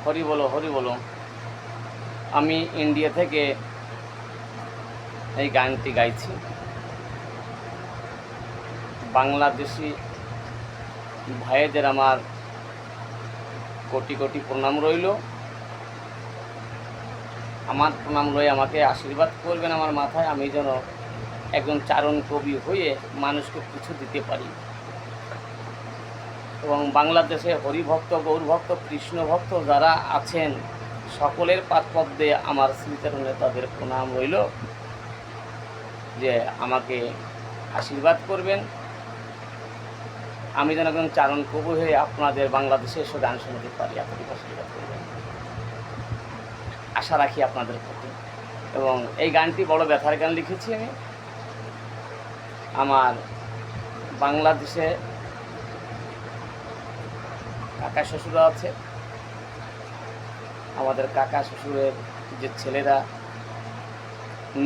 হরি বলো হরি বলো। আমি ইন্ডিয়া থেকে এই গানটি গাইছি। বাংলাদেশি ভাইদের আমার কোটি কোটি প্রণাম রইল। আমার প্রণাম রয়ে আমাকে আশীর্বাদ করবেন আমার মাথায়, আমি যেন একজন চারণ কবি হয়ে মানুষকে কিছু দিতে পারি। এবং বাংলাদেশে হরিভক্ত, গৌরভক্ত, কৃষ্ণভক্ত যারা আছেন সকলের পাদপদ্মে আমার শ্রীচরণে তাদের প্রণাম রইল যে আমাকে আশীর্বাদ করবেন, আমি যেন একজন চারণ কবি হয়ে আপনাদের বাংলাদেশে এসে গান শোনাতে পারি। আপনাদের আশীর্বাদ করবেন, আশা রাখি আপনাদের প্রতি। এবং এই গানটি বড় ব্যথার গান লিখেছি আমি। আমার বাংলাদেশে কাকা শ্বশুররা আছে, আমাদের কাকা শ্বশুরের যে ছেলেরা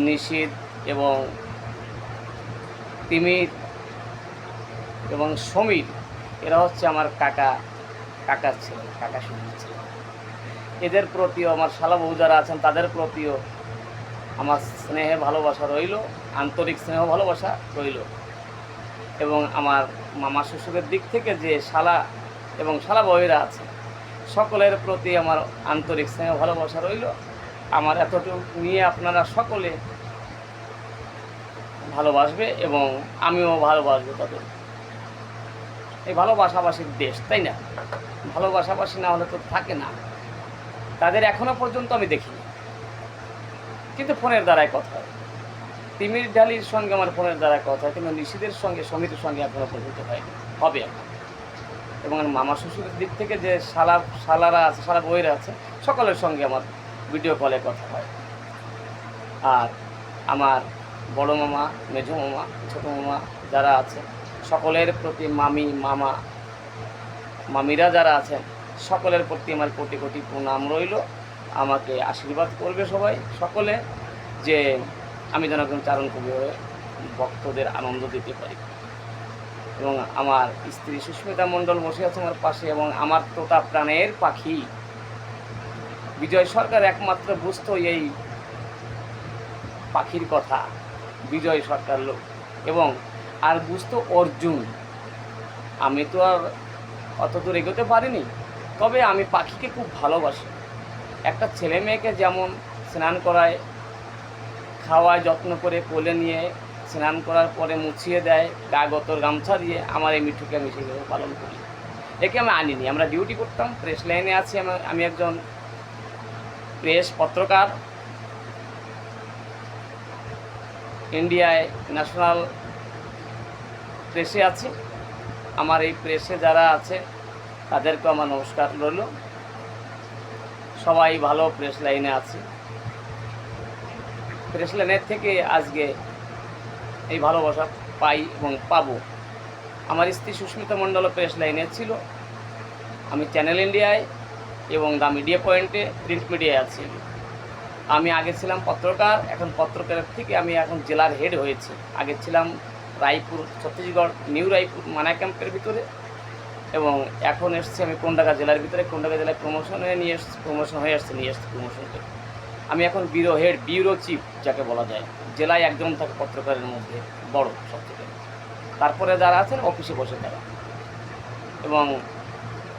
নিশীথ এবং তিমির এবং সমীর, এরা হচ্ছে আমার কাকার ছেলে, কাকা শ্বশুরের ছেলে। এদের প্রতিও আমার শালা বউ যারা আছেন তাদের প্রতিও আমার স্নেহে ভালোবাসা রইল, আন্তরিক স্নেহ ভালোবাসা রইল। এবং আমার মামা শ্বশুরের দিক থেকে যে শালা এবং শালা বউয়েরা আছে সকলের প্রতি আমার আন্তরিক স্নেহ ভালোবাসা রইল। আমার এতটুকু নিয়ে আপনারা সকলে ভালোবাসবে এবং আমিও ভালোবাসবো তাদের। এই ভালোবাসাবাসীর দেশ, তাই না? ভালোবাসাবাসী না হলে তো থাকে না। তাদের এখনও পর্যন্ত আমি দেখিনি, কিন্তু ফোনের দ্বারাই কথা হয়। তিমির ঢালির সঙ্গে আমার ফোনের দ্বারাই কথা হয়, কিন্তু নিশীথের সঙ্গে সমীরের সঙ্গে এখনও পর্যন্ত হয়নি, হবে এখন। এবং মামা শ্বশুরের দিক থেকে যে শালারা আছে, শালা বইয়েরা আছে, সকলের সঙ্গে আমার ভিডিও কলে কথা হয়। আর আমার বড় মামা, মেজো মামা, ছোটো মামা যারা আছে সকলের প্রতি, মামি, মামা, মামিরা যারা আছেন সকলের প্রতি আমার কোটি কোটি প্রণাম রইল। আমাকে আশীর্বাদ করবে সবাই, সকলে, যে আমি যেন একজন চারণ কবি হয়ে ভক্তদের আনন্দ দিতে পারি। এবং আমার স্ত্রী সুস্মিতা মণ্ডল বসে আছে আমার পাশে, এবং আমার তোতা প্রাণের পাখি বিজয় সরকার একমাত্র বুঝত এই পাখির কথা, বিজয় সরকার লোক, এবং আর বুঝতো অর্জুন। আমি তো আর অত দূর এগোতে পারিনি, তবে আমি পাখিকে খুব ভালোবাসি। একটা ছেলে মেয়েকে যেমন স্নান করায়, খাওয়ায়, যত্ন করে কোলে নিয়ে স্নান করার পরে মুছিয়ে দেয় গা গতর গামছা দিয়ে, আমার এই মিঠুকে আমি সেভাবে পালন করি। একে আমি আনিনি, আমরা ডিউটি করতাম, প্রেস লাইনে আছি, আমি একজন প্রেস পত্রকার, ইন্ডিয়ায় ন্যাশনাল প্রেসে আছি। আমার এই প্রেসে যারা আছে তাদেরকে আমার নমস্কার রইল। সবাই ভালো প্রেস লাইনে আছি। প্রেস লাইনের থেকে আজকে এই ভালোবাসা পাই এবং পাবো। আমার স্ত্রী সুস্মিতা মণ্ডল প্রেস লাইনে ছিল, আমি চ্যানেল ইন্ডিয়ায় এবং দ্য মিডিয়া পয়েন্টে প্রিন্ট মিডিয়ায় আছি। আমি আগে ছিলাম পত্রকার, এখন পত্রকারের থেকে আমি এখন জেলার হেড হয়েছি। আগে ছিলাম রায়পুর, ছত্তিশগড়, নিউ রায়পুর মানা ক্যাম্পের ভিতরে, এবং এখন এসছি আমি কোন্ডাগা জেলার ভিতরে। কোন্ডাগা জেলায় প্রমোশন হয়ে আসছে প্রমোশন করে আমি এখন ব্যুরো হেড, ব্যুরো চিফ যাকে বলা যায়। জেলায় একজন থাকে পত্রকারের মধ্যে বড় সবথেকে, তারপরে যারা আছেন অফিসে বসে তারা। এবং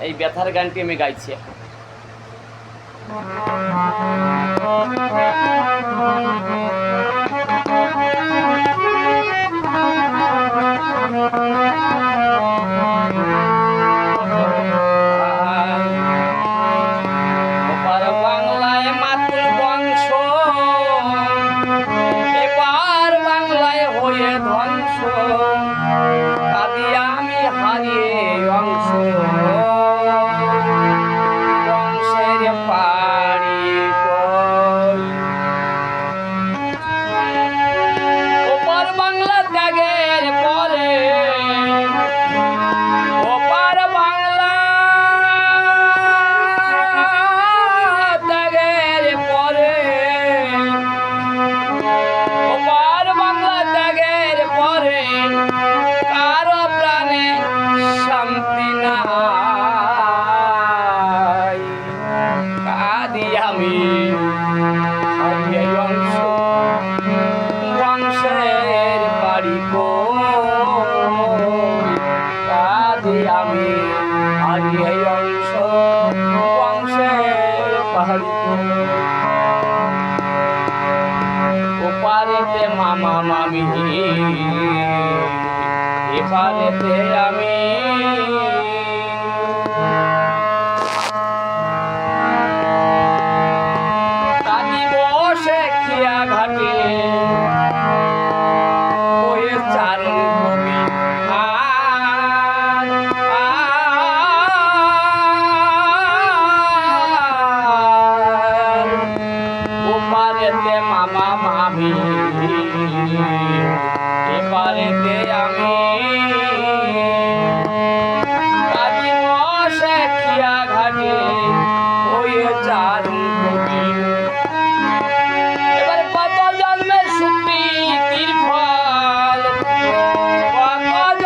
এই ব্যথার গানটি আমি গাইছি এখন। পারি ওপারেতে মামা মামি এপারেতে আমি দাদি বসে খিয়া ঘাটে বইয়ের চারণ কবি ওপারেতে মামা মামি এপারেতে আমি দাদি বসে খিয়া ঘাটে বইয়ের চারণ কবি এবার কত জন্মের সুকৃতির ফল কত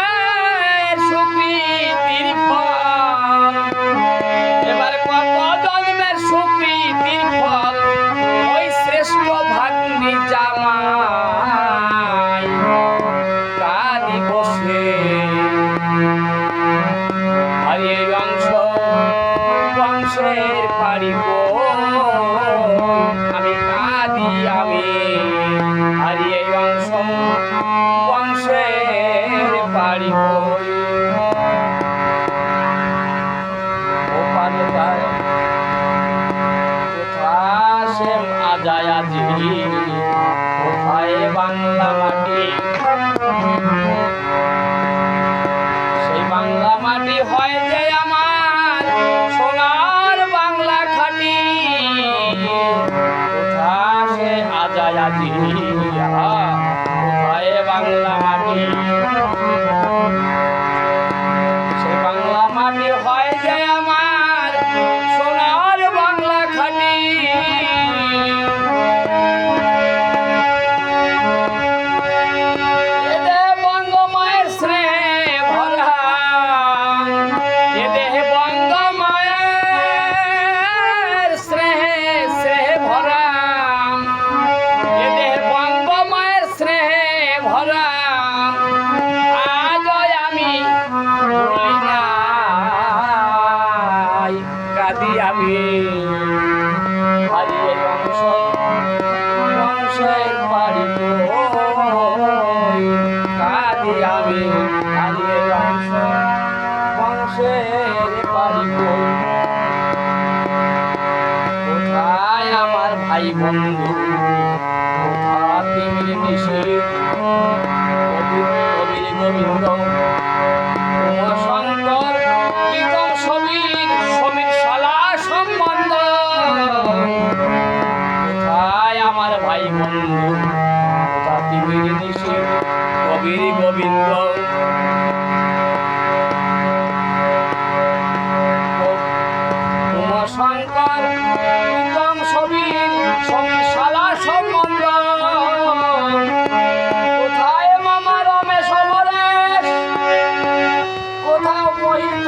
জন্মের সুকৃতির ফল এবার কত জন্মের সুকৃতির ফল ওই শ্রেষ্ঠ ভাগ্নি জামাই কাঁদি বসে আর এই বংশের পারি আমি কাঁদি আমি আর এই বংশের পারি ওপারে যায় কোথায় সে আজায় আজি কোথায় বাংলা মাটি সেই বাংলা মাটি হয় যে আমার সোনার বাংলা খাটি কোথায় সে আজায় আজি কোথায় বাংলা মাটি সেই বাংলা মাটি হয় যে আমার সোনার বাংলা খাটি এদে বঙ্গমায়ের স্নেহে ভরা এদে বঙ্গমায়ের স্নেহে ভরা এদে বঙ্গমায়ের স্নেহে ভরা আজ আমি ভুলি নাই কাঁদি আমি হারিয়ে বংশের বাড়ি কাঁদি আমি হারিয়ে বংশের বাড়ি কোথায় আমার ভাই বন্ধু কোথা তিমির মিশির কবির গোবিন্দ উমাশঙ্কর প্রীতম সমীর শালা সম্বন্ধ কোথায় আমার ভাই বন্ধু কোথা তিমির নিশির কবির গোবিন্দ উমাশঙ্কর প্রীতম সমীর শালা সম্বন্ধ কোথায় মামা রমেশ অমরেশ কোথাও মোহিত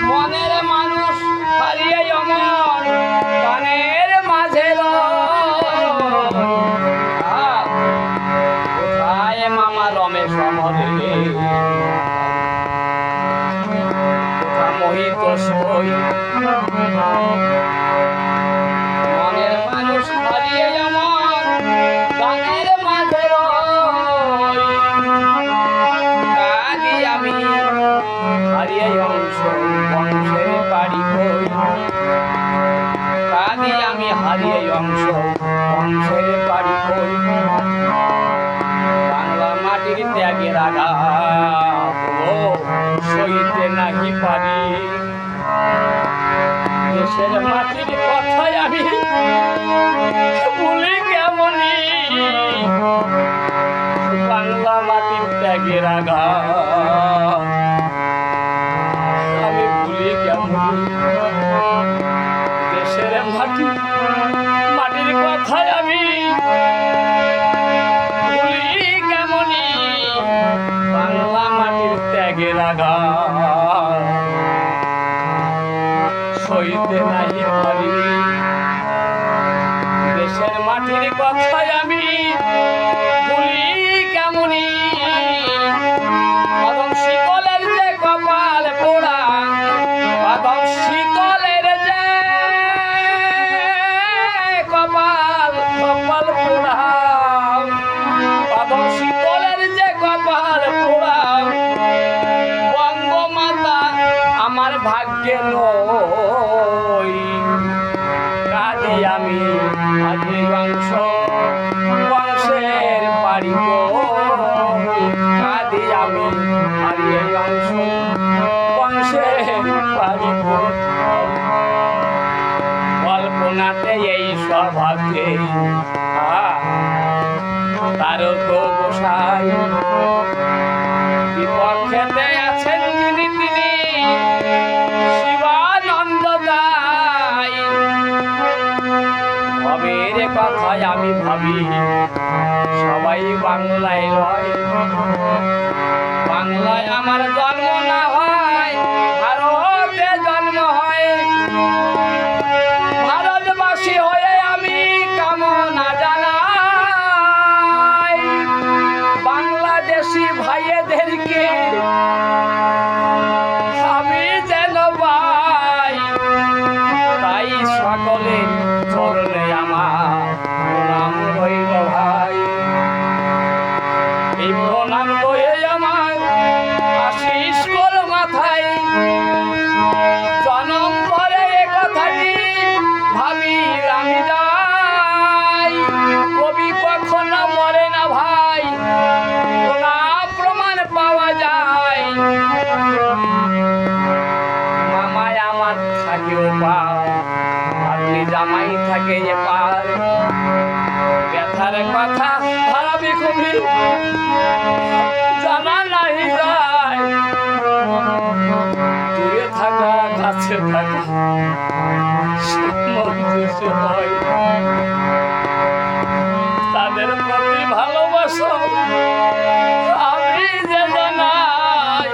মনের মানুষ হারিয়ে অমর গানের মাঝে কোথায় মামা রমেশ অমরেশ কোথা মোহিত মনের মানুষ হারিয়ে আমার গানের মাঝে কাঁদি আমি হারিয়ে অংশ বংশের বাড়ি কাঁদি আমি হারিয়ে অংশ বংশের বাড়ি বাংলা মাটির ত্যাগের আঘাত সইতে নাহি পারি দেশের মাটির কথায় আমি বলি কেমনি বাংলা মাটির ত্যাগের আঘাত আমি ভুলি কেমনি দেশের মাটির কথায় আমি ভুলি কেমনি বাংলা মাটির ত্যাগের আঘাত সইতে নাহি পারি দেশের মাটির কথায় আমি ভুলি কেমনি কদম শিকলের যে কপাল কেন কাঁদি আমি আজি বংশ বংশের বাড়ি গো কাঁদি আমি হারিয়ে অংশ বংশের বাড়ি গো কল্পনাতে এই স্বভাবে তারক গোসাই বিপক্ষেতে আছেন তিনি শিবানন্দ দাই ভবের কথায় আমি ভাবি সবাই বাংলায় রয় বাংলায় আমার জন্ম না হয় ভারতে জন্ম হয় ভারতবাসী হয়ে আমি কামনা জানাই বাংলাদেশি ভাইয়েদেরকে আমি যেন পাই তাই সকলের চরণে আমার প্রণাম রইল ভাই এই প্রণাম লয়ে আমার আশিস কর মাথায় জনম পরে এ কথাটি ভাবি আমি যাই কবি কখনো মরে না ভাই না প্রমাণ পাওয়া যায় মামায় আমার থাকেও পার আপনি জামাই থাকে যে পার ব্যথার কথা ভাবি কবি জানা নাই যায় দূরে থাকা কাছে থাকা সামঞ্জস্য হয় তাদের প্রতি ভালোবাসা আমি যে জানাই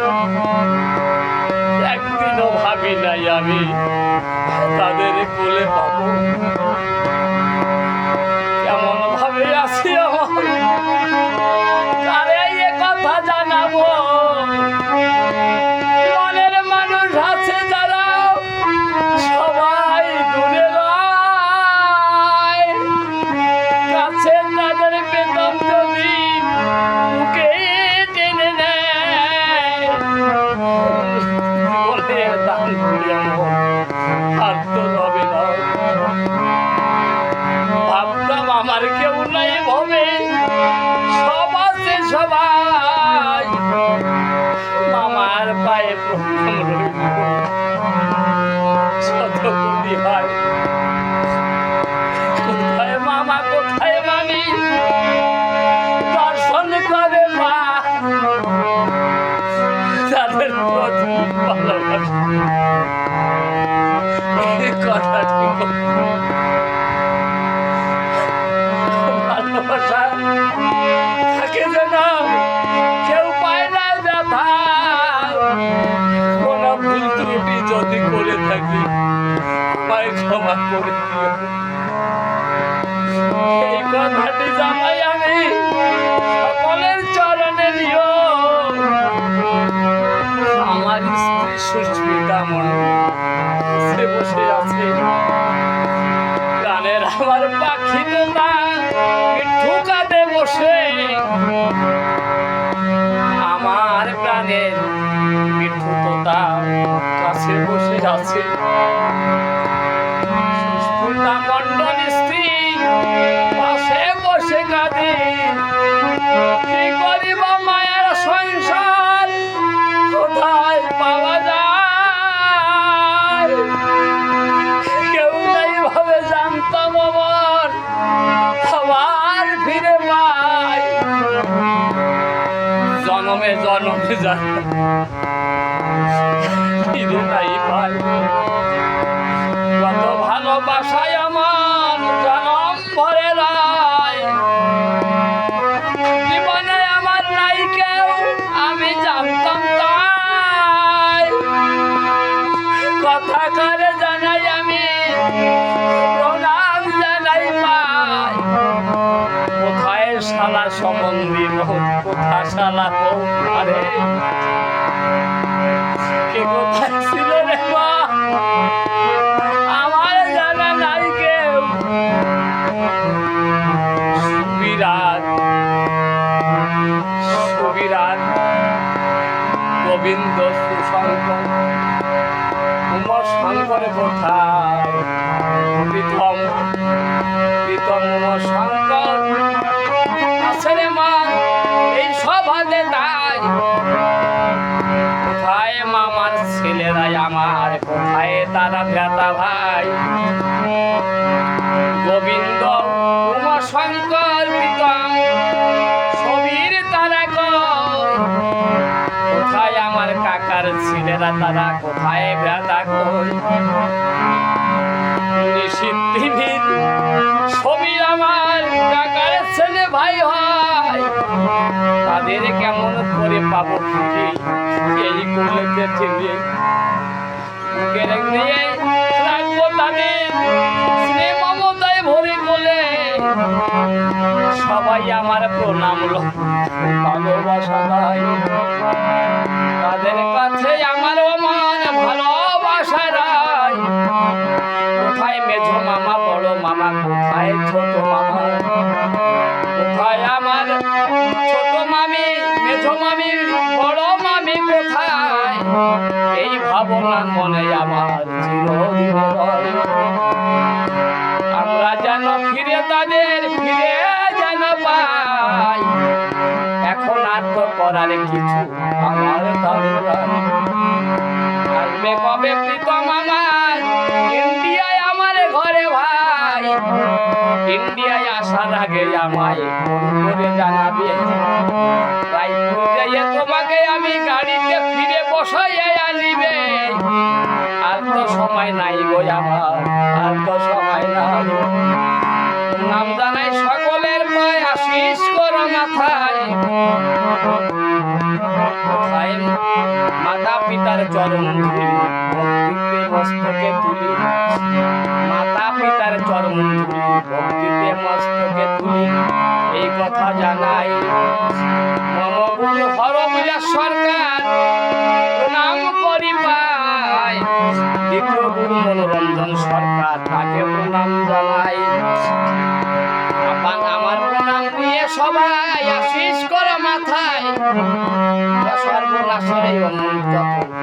একদিনও ভাবি নাই আমি তাদের কোলে পাবো কেমন ভাবে আছি আমার আরে এ কথা জানাবো মনের মানুষ আছে যারা সবাই দূরে রয় কাছে তাদের বেতন যদি বুকে টেনে নেয় বলে দান করি আর তো হবে না ভাবতাম আমার কেউ নাই ভবে সব আছে সবাই মামার পায়ে প্রণাম রইল শত কোটি হয় কোথায় মামা কোথায় মামি দর্শন করে মা তাদের প্রতি ভালোবাসা কথাটি ভালোবাসা থাকে যেন কেউ পায় না ব্যথা কোন ভুল ত্রুটি যদি করে থাকি আমায় ক্ষমা করে দিও এই কথাটি জানাই আমি সকলের চরণে নিও আমার স্ত্রী সুস্মিতা মন্ডল বসে আছে গানের আমার পাখি তোতা ঠুকাতে বসে আমার প্রাণের মিঠু তোতা কাছে বসে আছে সুস্মিতা মন্ডল স্ত্রী পাশে বসে কাঁদে কি করিব মায়ের সংসার কোথায় পাওয়া যায় কেউ নাই ভাবে জানতাম আমার আবার ফিরে পাই জনমে জনমে ফিরে নাই পাই কত ভালোবাসায় আমার জনম ভরে রায় জীবনে আমার নাই কেউ আমি জানতাম তাই কথা করে জানাই আমি প্রণাম জানাই পাই কোথায় শালা সম্বন্ধী কোথা শালা বউ আরে কে কোথায় ছিল রে মা আমার জানা নাই কেউ সুবিরাট সুবিরাট গোবিন্দ সুশঙ্কর উমা শঙ্কর কোথায়, প্রীতম প্রীতম উমা শঙ্কর আছে রে মা এই সভাতে তাই। কোথায় মামার ছেলেরাই আমার, কোথায় তারা ভ্রাতা ভাই। গোবিন্দ উমা শঙ্কর প্রীতম ছবির তারা কই, কোথায় আমার কাকার ছেলেরা তারা, কোথায় ভ্রাতা কই। নিশীথ টিভির ছবি আমার কাকার ছেলে ভাই হয়, তাদের কেমন করে পাবো খুঁজে এই কোলেতে ঠেলে। বুকের নিয়ে রাখবো তাদের স্নেহ মমতায় ভরে বলে, সবাই আমার প্রণাম ভালোবাসা দেয়। তাদের কাছে আমার অমান ভালোবাসা রায়। কোথায় মেঝো মামা বড় মামা, কোথায় ছোট মামা, কোথায় আমার ছোট মামি মেঝো মামি বড় মামি কোথায়। এই ভাবনা মনে আমার চিরদিন রয়। আমরা যেন ফিরে তাদের ফিরে যেন পাই, এখন আর তো করার কিছু আমার তাদের নাই। আসবে কবে প্রীতম আমার ইন্ডিয়ায় আমার ঘরে ভাই, ইন্ডিয়ায় আসার আগে আমায় ফোন করে জানাবে। রায়পুর যেয়ে তোমাকে আমি গাড়িতে ফিরে বসাইয়ে আনিবে। আর তো সময় নাই গো আমার, আর তো সময় নাই। নাম জানাই সকলের পায় আশিস করো মাথায়। কোথায় মাতা পিতার চরণ ধুলি ভক্তিতে মস্তকে তুলি, মাতা পিতার চরণ ধুলি ভক্তিতে মস্তকে তুলি। এই কথা জানাই মম গুরু হরবিলাস সরকার প্রণাম করি পাই। দ্বিতীয় গুরু মনোরঞ্জন সরকার তাকে প্রণাম জানাই। আমার প্রণাম দিয়ে সবাই আশিস করো মাথায়। সর্বনাশের এই অমূল্য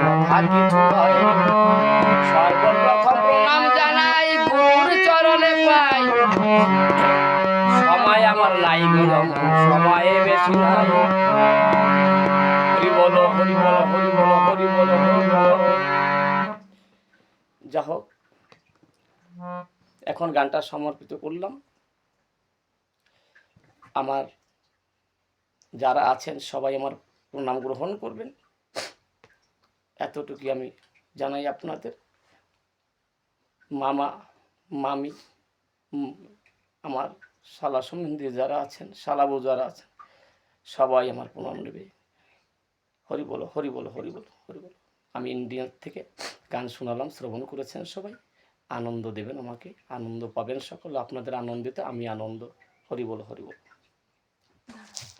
কথা কিছু নয়। সর্বপ্রথম প্রণাম জানাই গুরুর চরণে পাই। সময় আমার নাই গো, সময়ে বেশি নাই। হরি বলো হরি বলো হরি বলো হরি বলো হরি বলো। যা হোক, এখন গানটা সমর্পিত করলাম। আমার যারা আছেন সবাই আমার প্রণাম গ্রহণ করবেন, এতটুকু আমি জানাই আপনাদের। মামা মামি আমার শালা সম্বন্ধী যারা আছেন, শালাবু যারা আছেন, সবাই আমার প্রণাম নেবে। হরি বলো হরি বলো হরি বলো হরি বলো। আমি ইন্ডিয়া থেকে গান শোনালাম, শ্রবণ করেছেন সবাই, আনন্দ দেবেন আমাকে, আনন্দ পাবেন সকল। আপনাদের আনন্দিত আমি আনন্দ। হরি বলো হরি বলো।